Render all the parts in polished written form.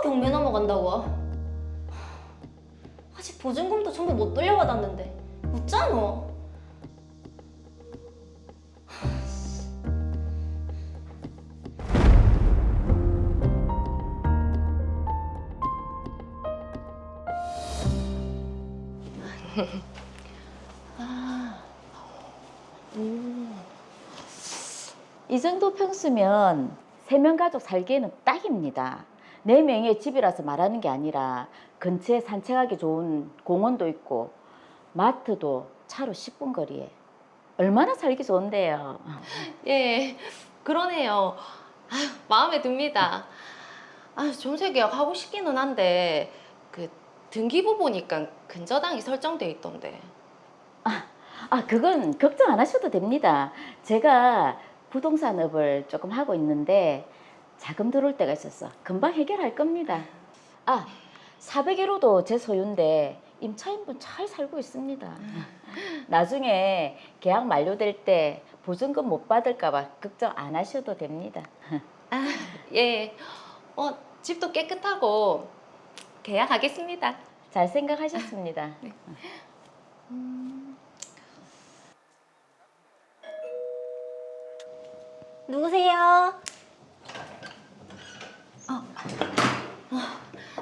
경매 넘어간다고? 아직 보증금도 전부 못 돌려받았는데 웃잖아. 이 정도 평수면 3명 가족 살기에는 딱입니다. 4명의 집이라서 말하는 게 아니라 근처에 산책하기 좋은 공원도 있고 마트도 차로 10분 거리에. 얼마나 살기 좋은데요. 예, 그러네요. 아유, 마음에 듭니다. 전세 계약 하고 싶기는 한데 그 등기부 보니까 근저당이 설정돼 있던데. 그건 걱정 안 하셔도 됩니다. 제가 부동산업을 조금 하고 있는데 자금 들어올 때가 있어서 금방 해결할 겁니다. 401호도 제 소유인데 임차인분 잘 살고 있습니다. 나중에 계약 만료될 때 보증금 못 받을까 봐 걱정 안 하셔도 됩니다. 예, 집도 깨끗하고 계약하겠습니다. 잘 생각하셨습니다. 누구세요?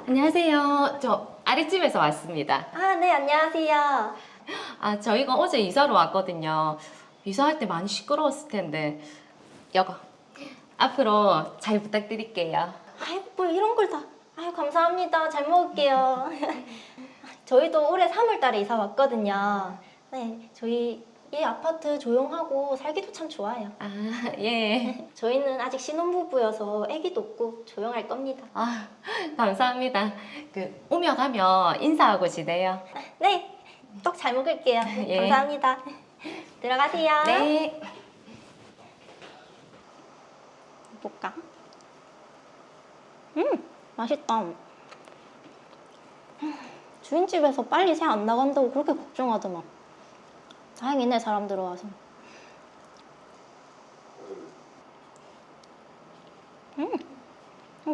안녕하세요. 저 아랫집에서 왔습니다. 네, 안녕하세요. 저희가 어제 이사로 왔거든요. 이사할 때 많이 시끄러웠을 텐데 여거 앞으로 잘 부탁드릴게요. 아이고, 뭐 이런 걸 다. 아유, 감사합니다. 잘 먹을게요. 저희도 올해 3월 달에 이사 왔거든요. 네, 저희 이 아파트 조용하고 살기도 참 좋아요. 예. 저희는 아직 신혼부부여서 아기도 없고 조용할 겁니다. 감사합니다. 오며 가며 인사하고 지내요. 네, 떡 잘 먹을게요. 예. 감사합니다. 들어가세요. 네. 볼까? 맛있다. 주인집에서 빨리 새 안 나간다고 그렇게 걱정하더만. 다행이네, 사람 들어와서.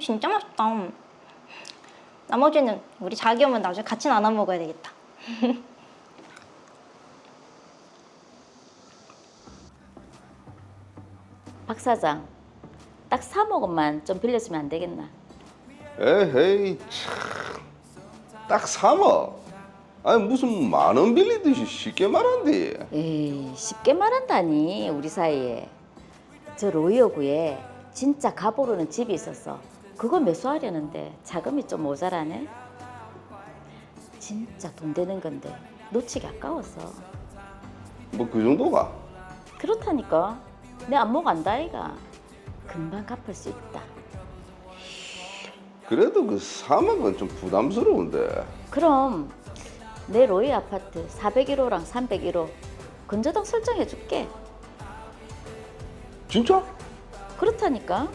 진짜 맛있다. 나머지는 우리 자기 오면 나중에 같이 나눠 먹어야 되겠다. 박 사장, 딱 3억원만 좀 빌려주면 안 되겠나? 에헤이 참. 딱 3억. 아니 무슨 만 원 빌리듯이 쉽게 말한대. 에이, 쉽게 말한다니 우리 사이에. 저 로이어구에 진짜 가보르는 집이 있었어. 그거 매수하려는데 자금이 좀 모자라네. 진짜 돈 되는 건데 놓치기 아까워서. 뭐 그 정도가? 그렇다니까. 내 안목 안다 아이가. 금방 갚을 수 있다. 그래도 그 3억은 좀 부담스러운데. 그럼 내 로이 아파트 401호랑 301호 근저당 설정해 줄게. 진짜? 그렇다니까.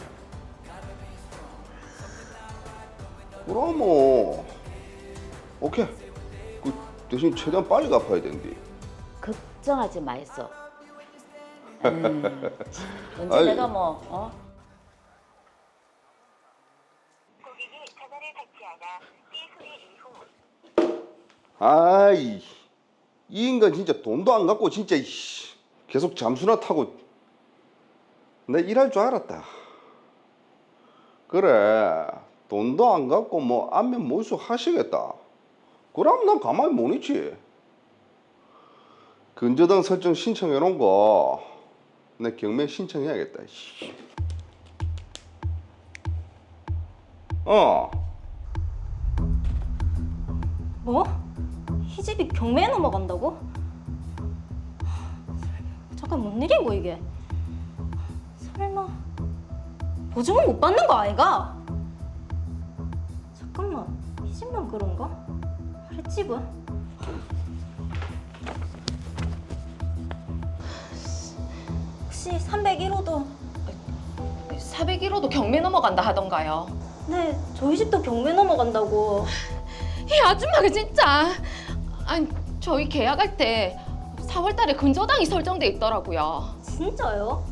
그럼 뭐 오케이. 그 대신 최대한 빨리 갚아야 된디. 걱정하지 마이소. 언제 아이. 내가 뭐 고객이 전화를 받지 않아 삐 소리 이후 아이 이 인간 진짜 돈도 안 갖고 진짜 이씨, 계속 잠수나 타고. 내 일할 줄 알았다. 그래 돈도 안 갖고 뭐 안면 몰수 하시겠다. 그럼 난 가만히 못 있지. 근저당 설정 신청해 놓은 거 내 경매 신청해야겠다. 씨. 뭐? 이 집이 경매에 넘어간다고? 잠깐 뭔 일이고 이게? 설마 보증은 못 받는 거 아이가? 잠깐만, 이 집만 그런가? 아랫집은? 혹시 301호도? 401호도 경매 넘어간다 하던가요. 네, 저희 집도 경매 넘어간다고. 이 아줌마가 진짜. 아니, 저희 계약할 때 4월 달에 근저당이 설정돼 있더라고요. 진짜요?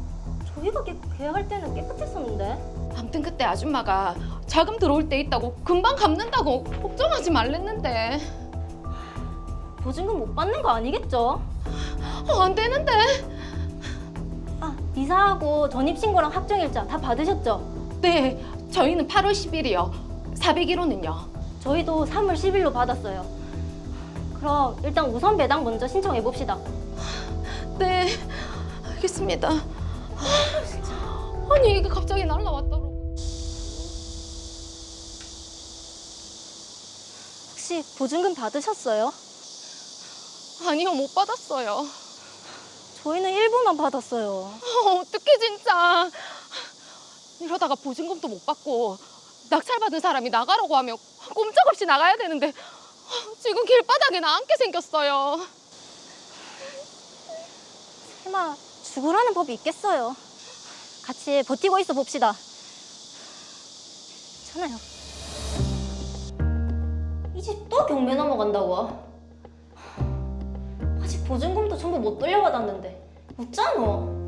저희가 계약할 때는 깨끗했었는데. 아무튼 그때 아줌마가 자금 들어올 때 있다고 금방 갚는다고 걱정하지 말랬는데. 보증금 못 받는 거 아니겠죠? 안 되는데. 아, 이사하고 전입신고랑 확정일자 다 받으셨죠? 네, 저희는 8월 10일이요. 401호는요. 저희도 3월 10일로 받았어요. 그럼 일단 우선 배당 먼저 신청해 봅시다. 네, 알겠습니다. 아니 이게 갑자기 날라왔더라고. 혹시 보증금 받으셨어요? 아니요, 못 받았어요. 저희는 일부만 받았어요. 어떡해 진짜. 이러다가 보증금도 못 받고 낙찰받은 사람이 나가라고 하면 꼼짝없이 나가야 되는데 지금 길바닥에 나 앉게 생겼어요. 설마 죽으라는 법이 있겠어요. 같이 버티고 있어 봅시다. 괜찮아요. 이 집 또 경매 넘어간다고? 아직 보증금도 전부 못 돌려받았는데 웃잖아.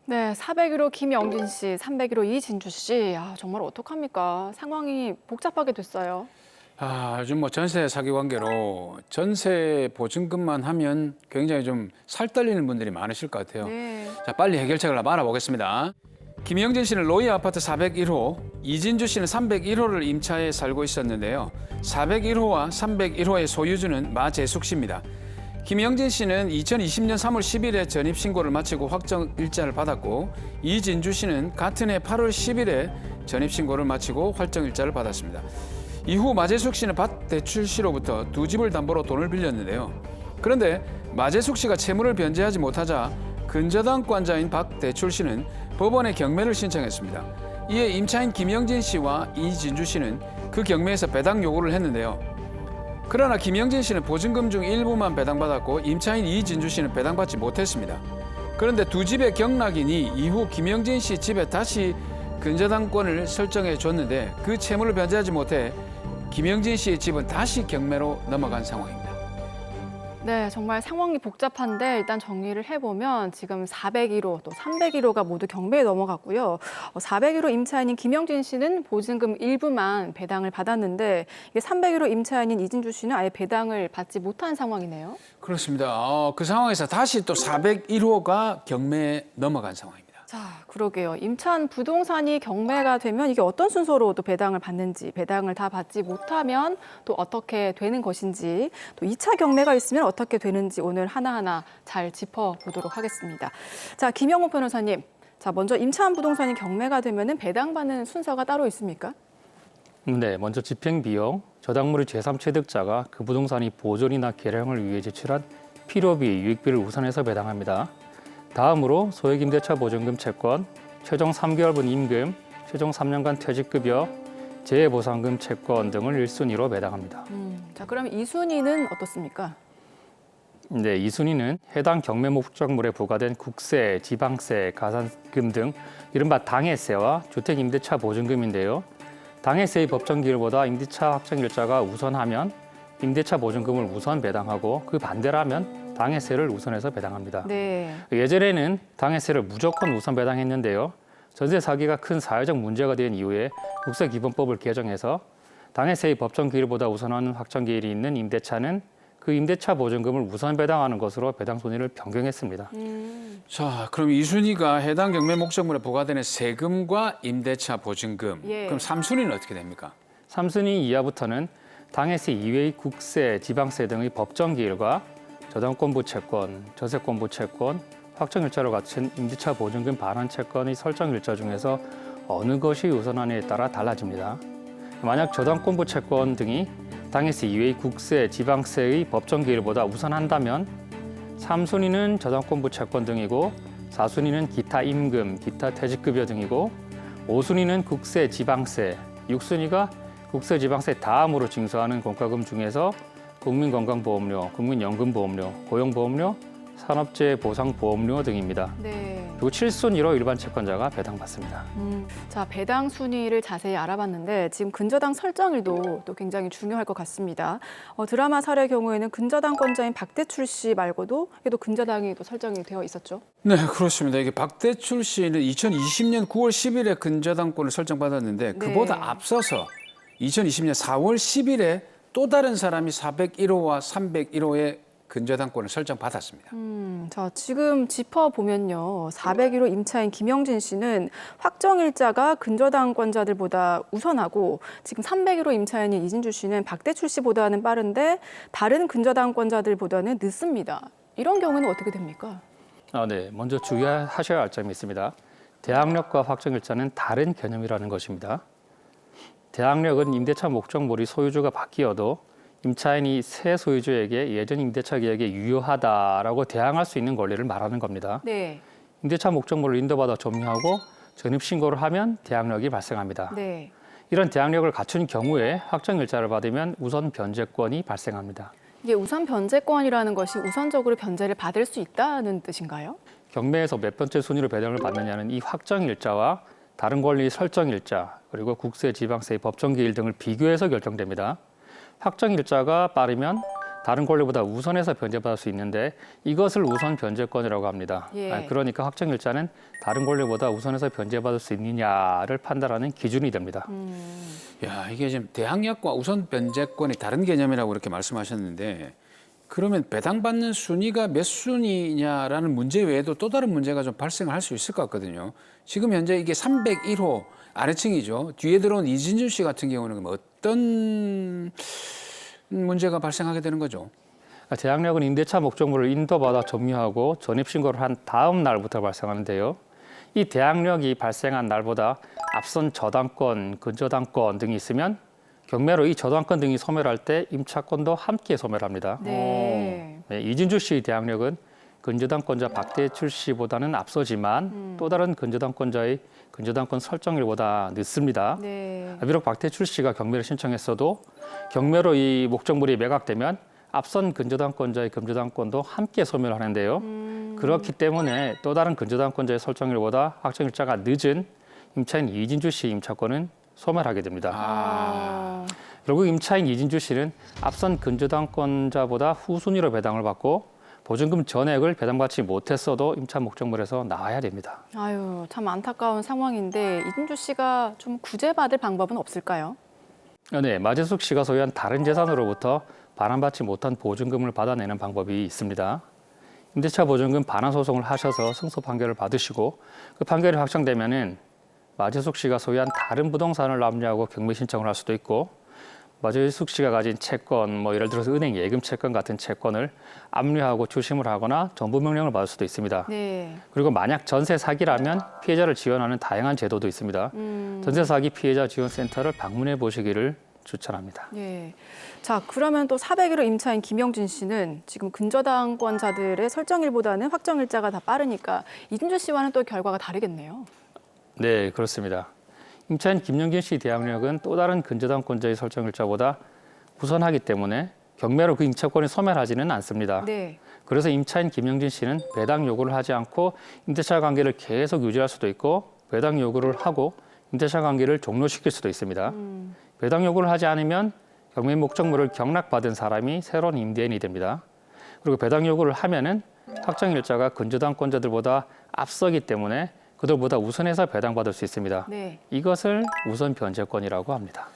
네, 401호 김영진 씨, 301호 이진주 씨. 아, 정말 어떡합니까? 상황이 복잡하게 됐어요. 요즘 뭐 전세 사기 관계로 전세 보증금만 하면 굉장히 좀 살떨리는 분들이 많으실 것 같아요. 네. 자, 빨리 해결책을 알아보겠습니다. 김영진 씨는 로이 아파트 401호, 이진주 씨는 301호를 임차해 살고 있었는데요. 401호와 301호의 소유주는 마재숙 씨입니다. 김영진 씨는 2020년 3월 10일에 전입신고를 마치고 확정일자를 받았고, 이진주 씨는 같은 해 8월 10일에 전입신고를 마치고 확정일자를 받았습니다. 이후 마재숙 씨는 밭 대출 씨로부터 두 집을 담보로 돈을 빌렸는데요. 그런데 마재숙 씨가 채무를 변제하지 못하자 근저당권자인 박 대출 씨는 법원에 경매를 신청했습니다. 이에 임차인 김영진 씨와 이진주 씨는 그 경매에서 배당 요구를 했는데요. 그러나 김영진 씨는 보증금 중 일부만 배당받았고 임차인 이진주 씨는 배당받지 못했습니다. 그런데 두 집의 경락인이 이후 김영진 씨 집에 다시 근저당권을 설정해 줬는데 그 채무를 변제하지 못해 김영진 씨의 집은 다시 경매로 넘어간 상황입니다. 네, 정말 상황이 복잡한데 일단 정리를 해보면 지금 401호 또 301호가 모두 경매에 넘어갔고요. 401호 임차인인 김영진 씨는 보증금 일부만 배당을 받았는데 이게 301호 임차인인 이진주 씨는 아예 배당을 받지 못한 상황이네요. 그렇습니다. 그 상황에서 다시 또 401호가 경매에 넘어간 상황입니다. 자, 그러게요. 임차한 부동산이 경매가 되면 이게 어떤 순서로 또 배당을 받는지, 배당을 다 받지 못하면 또 어떻게 되는 것인지, 또 2차 경매가 있으면 어떻게 되는지 오늘 하나하나 잘 짚어보도록 하겠습니다. 자, 김영호 변호사님. 자, 먼저 임차한 부동산이 경매가 되면은 배당받는 순서가 따로 있습니까? 네, 먼저 집행비용, 저당물의 제3취득자가 그 부동산이 보존이나 개량을 위해 제출한 필요비, 유익비를 우선해서 배당합니다. 다음으로 소액임대차 보증금 채권, 최종 3개월분 임금, 최종 3년간 퇴직급여, 재해보상금 채권 등을 1순위로 배당합니다. 자, 그럼 2순위는 어떻습니까? 네, 2순위는 해당 경매 목적물에 부과된 국세, 지방세, 가산금 등 이른바 당해세와 주택임대차 보증금인데요. 당해세의 법정기일보다 임대차 확정일자가 우선하면 임대차 보증금을 우선 배당하고 그 반대라면 당해세를 우선해서 배당합니다. 네. 예전에는 당해세를 무조건 우선 배당했는데요. 전세 사기가 큰 사회적 문제가 된 이후에 국세기본법을 개정해서 당해세의 법정기일보다 우선하는 확정기일이 있는 임대차는 그 임대차 보증금을 우선 배당하는 것으로 배당 순위를 변경했습니다. 자, 그럼 2순위가 해당 경매 목적물에 부과되는 세금과 임대차 보증금. 예. 그럼 3순위는 어떻게 됩니까? 3순위 이하부터는 당해세 이외의 국세, 지방세 등의 법정기일과 저당권부 채권, 저세권부 채권, 확정일자로 갖춘 임대차 보증금 반환 채권의 설정일자 중에서 어느 것이 우선하느냐에 따라 달라집니다. 만약 저당권부 채권 등이 당해세 이외의 국세, 지방세의 법정기일보다 우선한다면 3순위는 저당권부 채권 등이고 4순위는 기타 임금, 기타 퇴직급여 등이고 5순위는 국세, 지방세, 6순위가 국세, 지방세 다음으로 징수하는 공과금 중에서 국민건강보험료, 국민연금보험료, 고용보험료, 산업재해 보상 보험료 등입니다. 네. 그리고 7순위로 일반 채권자가 배당받습니다. 자, 배당 순위를 자세히 알아봤는데 지금 근저당 설정일도 또 굉장히 중요할 것 같습니다. 드라마 사례의 경우에는 근저당권자인 박대출 씨 말고도 또 근저당이 또 설정이 되어 있었죠. 네, 그렇습니다. 이게 박대출 씨는 2020년 9월 10일에 근저당권을 설정받았는데 그보다 네. 앞서서 2020년 4월 10일에 또 다른 사람이 401호와 301호의 근저당권을 설정받았습니다. 자, 지금 짚어보면요. 401호 임차인 김영진 씨는 확정일자가 근저당권자들보다 우선하고 지금 301호 임차인인 이진주 씨는 박대출 씨보다는 빠른데 다른 근저당권자들보다는 늦습니다. 이런 경우는 어떻게 됩니까? 네, 먼저 주의하셔야 할 점이 있습니다. 대항력과 확정일자는 다른 개념이라는 것입니다. 대항력은 임대차 목적물이 소유주가 바뀌어도 임차인이 새 소유주에게 예전 임대차 계약에 유효하다라고 대항할 수 있는 권리를 말하는 겁니다. 네. 임대차 목적물을 인도받아 점유하고 전입신고를 하면 대항력이 발생합니다. 네. 이런 대항력을 갖춘 경우에 확정일자를 받으면 우선 변제권이 발생합니다. 이게 우선 변제권이라는 것이 우선적으로 변제를 받을 수 있다는 뜻인가요? 경매에서 몇 번째 순위로 배당을 받느냐는 이 확정일자와 다른 권리 설정일자, 그리고 국세, 지방세, 법정기일 등을 비교해서 결정됩니다. 확정일자가 빠르면 다른 권리보다 우선해서 변제받을 수 있는데 이것을 우선 변제권이라고 합니다. 예. 그러니까 확정일자는 다른 권리보다 우선해서 변제받을 수 있느냐를 판단하는 기준이 됩니다. 야, 이게 지금 대항력과 우선 변제권이 다른 개념이라고 이렇게 말씀하셨는데 그러면 배당받는 순위가 몇 순위냐라는 문제 외에도 또 다른 문제가 좀 발생을 할 수 있을 것 같거든요. 지금 현재 이게 301호 아래층이죠. 뒤에 들어온 이진주 씨 같은 경우는 그럼 어떤 문제가 발생하게 되는 거죠? 대항력은 임대차 목적물을 인도받아 점유하고 전입신고를 한 다음 날부터 발생하는데요. 이 대항력이 발생한 날보다 앞선 저당권, 근저당권 등이 있으면 경매로 이 저당권 등이 소멸할 때 임차권도 함께 소멸합니다. 네. 이진주 씨의 대항력은 근저당권자 박대출 씨보다는 앞서지만 또 다른 근저당권자의 근저당권 설정일보다 늦습니다. 네. 비록 박대출 씨가 경매를 신청했어도 경매로 이 목적물이 매각되면 앞선 근저당권자의 근저당권도 함께 소멸하는데요. 그렇기 때문에 또 다른 근저당권자의 설정일보다 확정일자가 늦은 임차인 이진주 씨 임차권은 소멸하게 됩니다. 결국 임차인 이진주 씨는 앞선 근저당권자보다 후순위로 배당을 받고 보증금 전액을 배당받지 못했어도 임차 목적물에서 나와야 됩니다. 아유, 참 안타까운 상황인데 이진주 씨가 좀 구제받을 방법은 없을까요? 네, 마재숙 씨가 소유한 다른 재산으로부터 반환받지 못한 보증금을 받아내는 방법이 있습니다. 임대차 보증금 반환 소송을 하셔서 승소 판결을 받으시고 그 판결이 확정되면은 마재숙 씨가 소유한 다른 부동산을 압류하고 경매 신청을 할 수도 있고 마재숙 씨가 가진 채권, 예를 들어서 은행 예금 채권 같은 채권을 압류하고 추심을 하거나 전부 명령을 받을 수도 있습니다. 네. 그리고 만약 전세 사기라면 피해자를 지원하는 다양한 제도도 있습니다. 전세 사기 피해자 지원 센터를 방문해 보시기를 추천합니다. 예. 자, 그러면 또 401호 임차인 김영진 씨는 지금 근저당권자들의 설정일보다는 확정일자가 다 빠르니까 이진주 씨와는 또 결과가 다르겠네요. 네, 그렇습니다. 임차인 김영진 씨 대항력은 또 다른 근저당권자의 설정일자보다 우선하기 때문에 경매로 그 임차권이 소멸하지는 않습니다. 네. 그래서 임차인 김영진 씨는 배당 요구를 하지 않고 임대차 관계를 계속 유지할 수도 있고 배당 요구를 하고 임대차 관계를 종료시킬 수도 있습니다. 배당 요구를 하지 않으면 경매 목적물을 경락받은 사람이 새로운 임대인이 됩니다. 그리고 배당 요구를 하면은 확정일자가 근저당권자들보다 앞서기 때문에 그들보다 우선해서 배당받을 수 있습니다. 네. 이것을 우선 변제권이라고 합니다.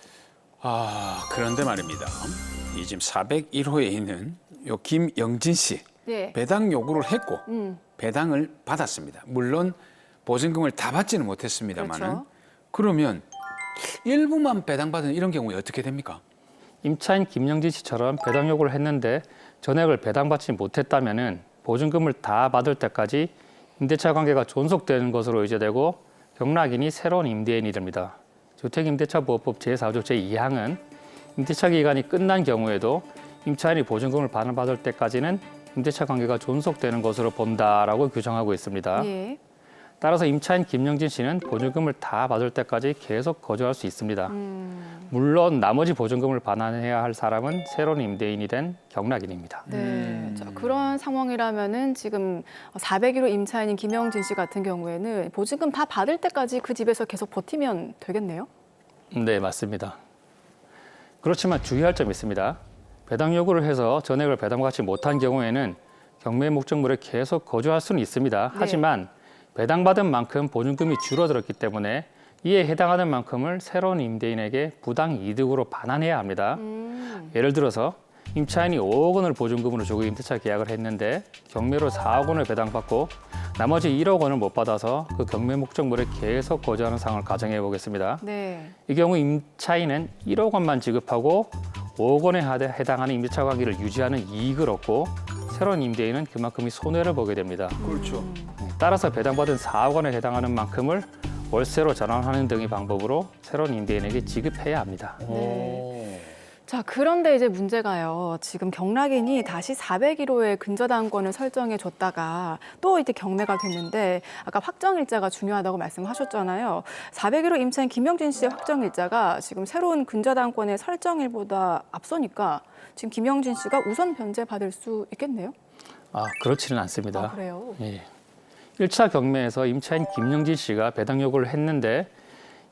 그런데 말입니다. 이 지금 401호에 있는 요 김영진 씨 네. 배당 요구를 했고 배당을 받았습니다. 물론 보증금을 다 받지는 못했습니다만은 그렇죠. 그러면 일부만 배당받은 이런 경우에 어떻게 됩니까? 임차인 김영진 씨처럼 배당 요구를 했는데 전액을 배당받지 못했다면은 보증금을 다 받을 때까지 임대차 관계가 존속되는 것으로 의제되고 경락인이 새로운 임대인이 됩니다. 주택임대차보호법 제4조 제2항은 임대차 기간이 끝난 경우에도 임차인이 보증금을 반환받을 때까지는 임대차 관계가 존속되는 것으로 본다라고 규정하고 있습니다. 예. 따라서 임차인 김영진 씨는 보증금을 다 받을 때까지 계속 거주할 수 있습니다. 물론 나머지 보증금을 반환해야 할 사람은 새로운 임대인이 된 경락인입니다. 네, 자, 그런 상황이라면은 지금 401호 임차인인 김영진 씨 같은 경우에는 보증금 다 받을 때까지 그 집에서 계속 버티면 되겠네요? 네, 맞습니다. 그렇지만 주의할 점이 있습니다. 배당 요구를 해서 전액을 배당받지 못한 경우에는 경매 목적물에 계속 거주할 수는 있습니다. 하지만 배당받은 만큼 보증금이 줄어들었기 때문에 이에 해당하는 만큼을 새로운 임대인에게 부당 이득으로 반환해야 합니다. 예를 들어서 임차인이 5억 원을 보증금으로 주고 임대차 계약을 했는데 경매로 4억 원을 배당받고 나머지 1억 원을 못 받아서 그 경매 목적물에 계속 거주하는 상황을 가정해 보겠습니다. 네. 이 경우 임차인은 1억 원만 지급하고 5억 원에 해당하는 임대차 관계를 유지하는 이익을 얻고 새로운 임대인은 그만큼의 손해를 보게 됩니다. 그렇죠. 따라서 배당받은 4억 원에 해당하는 만큼을 월세로 전환하는 등의 방법으로 새로운 임대인에게 지급해야 합니다. 자, 그런데 이제 문제가요. 지금 경락인이 다시 401호의 근저당권을 설정해 줬다가 또 이제 경매가 됐는데 아까 확정일자가 중요하다고 말씀하셨잖아요. 401호 임차인 김영진 씨의 확정일자가 지금 새로운 근저당권의 설정일보다 앞서니까 지금 김영진 씨가 우선 변제 받을 수 있겠네요? 그렇지는 않습니다. 아, 그래요? 예. 1차 경매에서 임차인 김영진 씨가 배당 요구를 했는데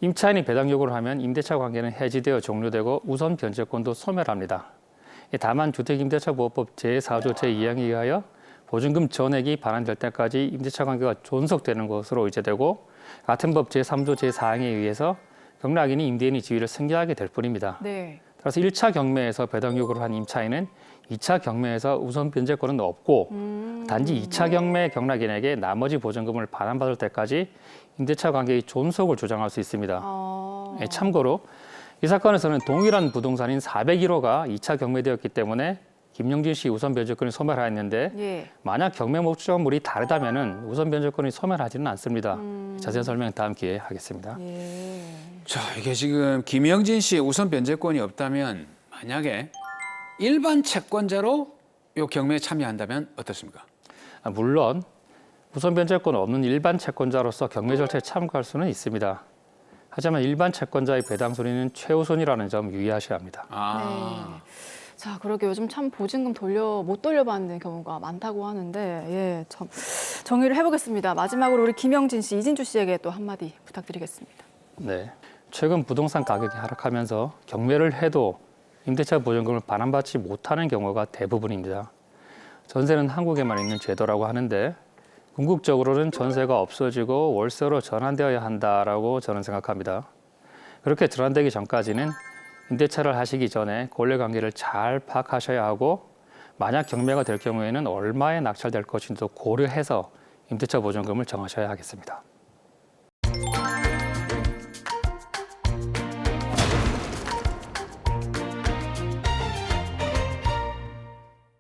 임차인이 배당 요구를 하면 임대차 관계는 해지되어 종료되고 우선 변제권도 소멸합니다. 다만 주택임대차보호법 제4조 제2항에 의하여 보증금 전액이 반환될 때까지 임대차 관계가 존속되는 것으로 의제되고 같은 법 제3조 제4항에 의해서 경락인이 임대인의 지위를 승계하게 될 뿐입니다. 네. 따라서 1차 경매에서 배당 요구를 한 임차인은 2차 경매에서 우선 변제권은 없고 단지 2차 경매 경락인에게 나머지 보증금을 반환받을 때까지 임대차 관계의 존속을 주장할 수 있습니다. 참고로 이 사건에서는 동일한 부동산인 401호가 2차 경매되었기 때문에 김영진 씨 우선 변제권이 소멸하였는데 만약 경매 목적물이 다르다면 우선 변제권이 소멸하지는 않습니다. 자세한 설명 다음 기회에 하겠습니다. 자, 이게 지금 김영진 씨의 우선 변제권이 없다면 만약에 일반 채권자로 이 경매에 참여한다면 어떻습니까? 물론 우선 변제권 없는 일반 채권자로서 경매 절차에 참가할 수는 있습니다. 하지만 일반 채권자의 배당 순위는 최우선이라는 점 유의하셔야 합니다. 자, 그러게 요즘 참 보증금 못 돌려받는 경우가 많다고 하는데, 참 정리를 해보겠습니다. 마지막으로 우리 김영진 씨, 이진주 씨에게 또 한마디 부탁드리겠습니다. 네, 최근 부동산 가격이 하락하면서 경매를 해도 임대차 보증금을 반환받지 못하는 경우가 대부분입니다. 전세는 한국에만 있는 제도라고 하는데 궁극적으로는 전세가 없어지고 월세로 전환되어야 한다라고 저는 생각합니다. 그렇게 전환되기 전까지는 임대차를 하시기 전에 권리관계를 잘 파악하셔야 하고 만약 경매가 될 경우에는 얼마에 낙찰될 것인지도 고려해서 임대차 보증금을 정하셔야 하겠습니다.